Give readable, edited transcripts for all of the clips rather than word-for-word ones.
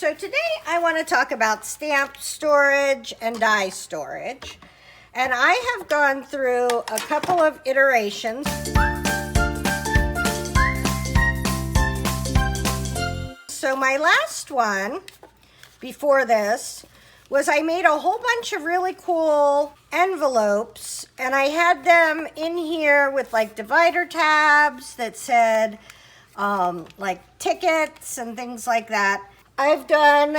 So today I want to talk about stamp storage and die storage. And I have gone through a couple of iterations. So my last one before this was I made a whole bunch of really cool envelopes, and I had them in here with like divider tabs that said like tickets and things like that. I've done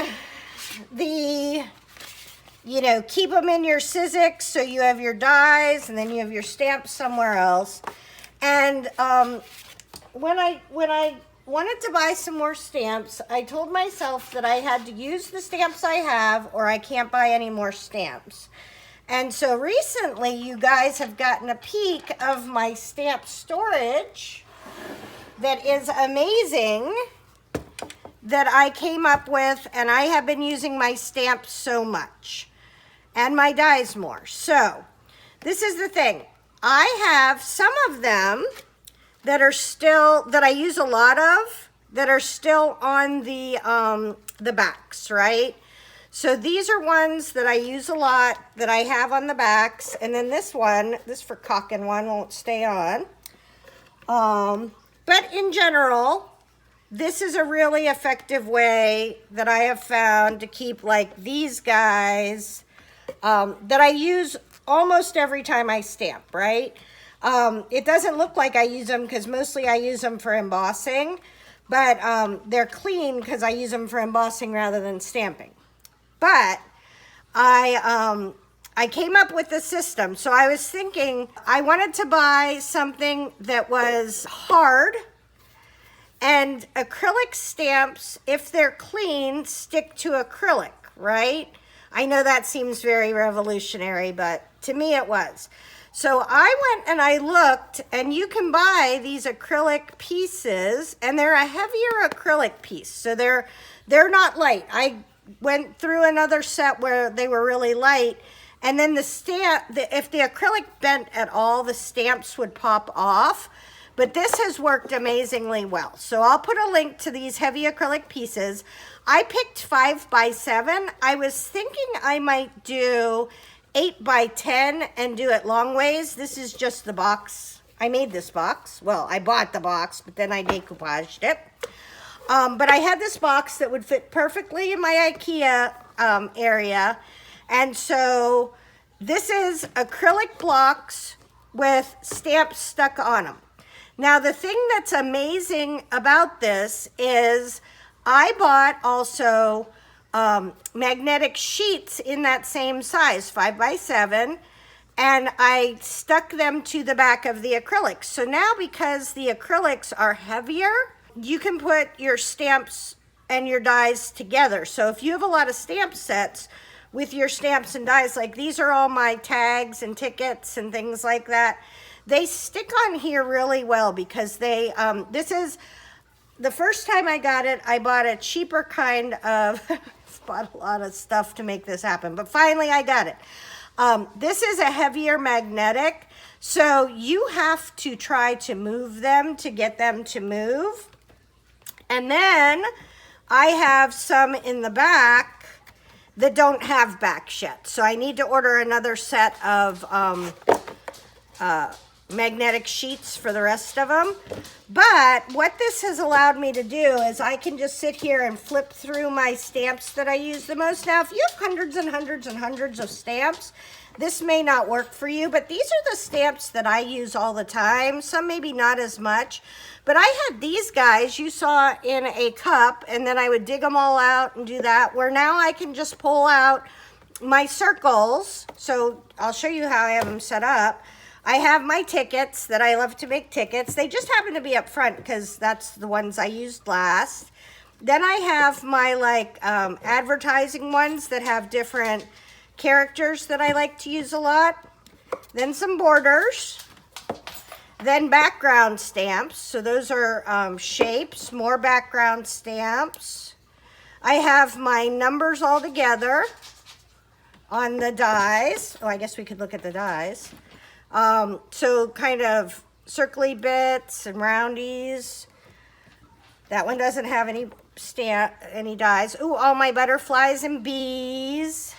the, keep them in your Sizzix so you have your dies and then you have your stamps somewhere else. And when I wanted to buy some more stamps, I told myself that I had to use the stamps I have or I can't buy any more stamps. And so recently you guys have gotten a peek of my stamp storage that is amazing, that I came up with, and I have been using my stamps so much and my dies more. So this is the thing. I have some of them that are still, that I use a lot of, that are still on the backs, right? So these are ones that I use a lot that I have on the backs. And then this one, this forgotten one won't stay on. But in general, this is a really effective way that I have found to keep like these guys that I use almost every time I stamp, right? It doesn't look like I use them because mostly I use them for embossing, but they're clean because I use them for embossing rather than stamping. But I came up with the system. So I was thinking I wanted to buy something that was hard, and acrylic stamps, if they're clean, stick to acrylic, right? I know that seems very revolutionary, but to me it was. So I went and I looked, and you can buy these acrylic pieces, and they're a heavier acrylic piece. So they're not light. I went through another set where they were really light, and then the stamp, if the acrylic bent at all, the stamps would pop off. But this has worked amazingly well. So I'll put a link to these heavy acrylic pieces. I picked 5x7. I was thinking I might do 8x10 and do it long ways. This is just the box. I made this box. Well, I bought the box, but then I decoupaged it. But I had this box that would fit perfectly in my IKEA area. And so this is acrylic blocks with stamps stuck on them. Now, the thing that's amazing about this is I bought also magnetic sheets in that same size, 5x7, and I stuck them to the back of the acrylics. So now, because the acrylics are heavier, you can put your stamps and your dies together. So if you have a lot of stamp sets with your stamps and dies, like these are all my tags and tickets and things like that, they stick on here really well because they, this is, the first time I got it, I bought a cheaper kind of, bought a lot of stuff to make this happen, but finally I got it. This is a heavier magnetic, so you have to try to move them to get them to move. And then I have some in the back that don't have backs yet, so I need to order another set of magnetic sheets for the rest of them. But what this has allowed me to do is I can just sit here and flip through my stamps that I use the most. Now, if you have hundreds and hundreds and hundreds of stamps, this may not work for you, but these are the stamps that I use all the time. Some maybe not as much, but I had these guys you saw in a cup, and then I would dig them all out and do that, where now I can just pull out my circles. So I'll show you how I have them set up. I have my tickets that I love to make tickets. They just happen to be up front because that's the ones I used last. Then I have my advertising ones that have different characters that I like to use a lot. Then some borders. Then background stamps. So those are shapes, more background stamps. I have my numbers all together on the dies. Oh, I guess we could look at the dies. So kind of circly bits and roundies. That one doesn't have any stamp, any dies. Ooh, all my butterflies and bees.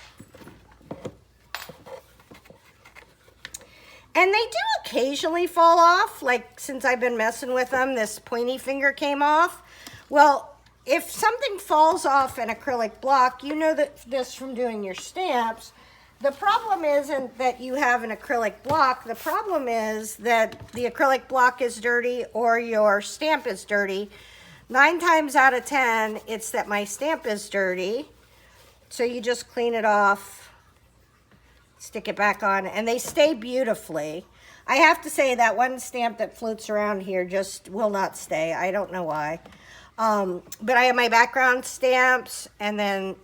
And they do occasionally fall off, like since I've been messing with them, this pointy finger came off. Well, if something falls off an acrylic block, you know that this from doing your stamps. The problem isn't that you have an acrylic block. The problem is that the acrylic block is dirty or your stamp is dirty. 9 times out of 10, it's that my stamp is dirty. So you just clean it off, stick it back on, and they stay beautifully. I have to say that one stamp that floats around here just will not stay. I don't know why. But I have my background stamps and then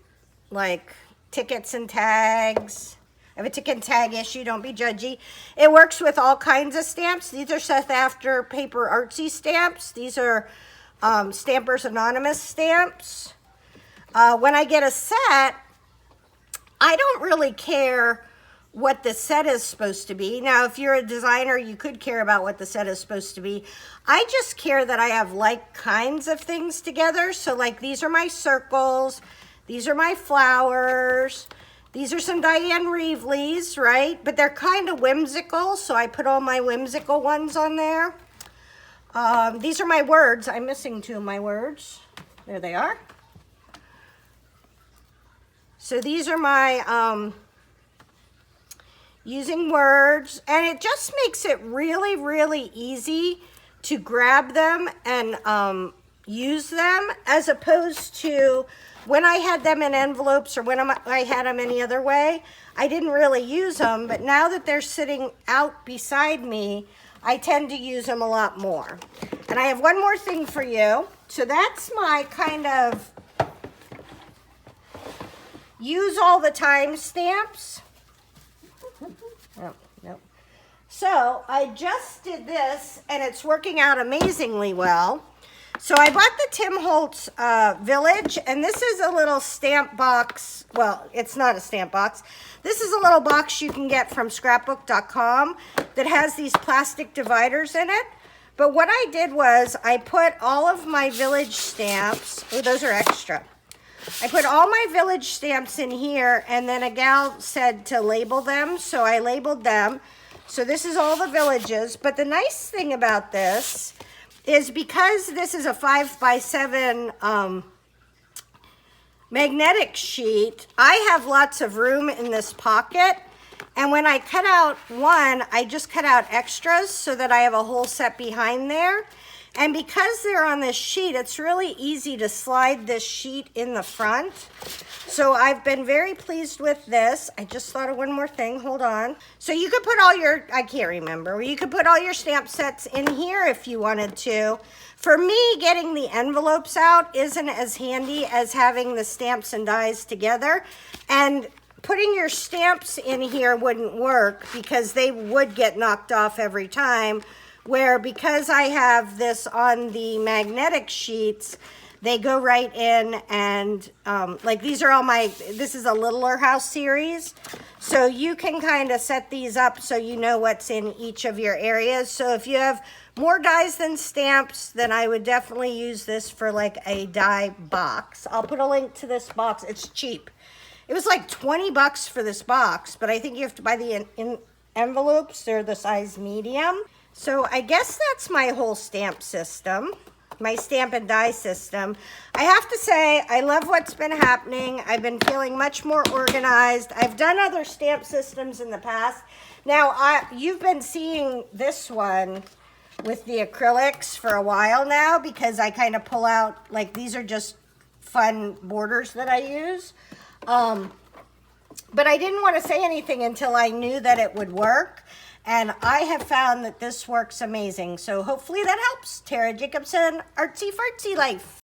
like tickets and tags. I have a ticket and tag issue, don't be judgy. It works with all kinds of stamps. These are Seth After Paper Artsy stamps. These are Stampers Anonymous stamps. When I get a set, I don't really care what the set is supposed to be. Now, if you're a designer, you could care about what the set is supposed to be. I just care that I have like kinds of things together. So like these are my circles, these are my flowers, these are some Diane Reeveleys, right? But they're kind of whimsical, so I put all my whimsical ones on there. These are my words. I'm missing 2 of my words. There they are. So these are my using words, and it just makes it really, really easy to grab them and use them, as opposed to when I had them in envelopes or when I had them any other way. I didn't really use them, but now that they're sitting out beside me, I tend to use them a lot more. And I have one more thing for you. So that's my kind of use all the time stamps. Oh, no. So I just did this and it's working out amazingly well. So I bought the Tim Holtz Village, and this is a little stamp box. Well, it's not a stamp box. This is a little box you can get from scrapbook.com that has these plastic dividers in it. But what I did was I put all of my Village stamps. Oh, those are extra. I put all my Village stamps in here, and then a gal said to label them, so I labeled them. So this is all the Villages, but the nice thing about this is because this is a 5x7 magnetic sheet, I have lots of room in this pocket, and when I cut out one, I just cut out extras so that I have a whole set behind there. And because they're on this sheet, it's really easy to slide this sheet in the front. So I've been very pleased with this. I just thought of one more thing, hold on. So you could put all your, I can't remember, you could put all your stamp sets in here if you wanted to. For me, getting the envelopes out isn't as handy as having the stamps and dies together. And putting your stamps in here wouldn't work because they would get knocked off every time. Where because I have this on the magnetic sheets, they go right in, and like these are all my, this is a Littler House series. So you can kind of set these up so you know what's in each of your areas. So if you have more dies than stamps, then I would definitely use this for like a die box. I'll put a link to this box. It's cheap. It was like 20 bucks for this box, but I think you have to buy the envelopes. They're the size medium. So I guess that's my whole stamp system, my stamp and die system. I have to say, I love what's been happening. I've been feeling much more organized. I've done other stamp systems in the past. Now, you've been seeing this one with the acrylics for a while now because I kind of pull out, like these are just fun borders that I use. But I didn't want to say anything until I knew that it would work. And I have found that this works amazing. So hopefully that helps. Tara Jacobson, Artsy Fartsy Life.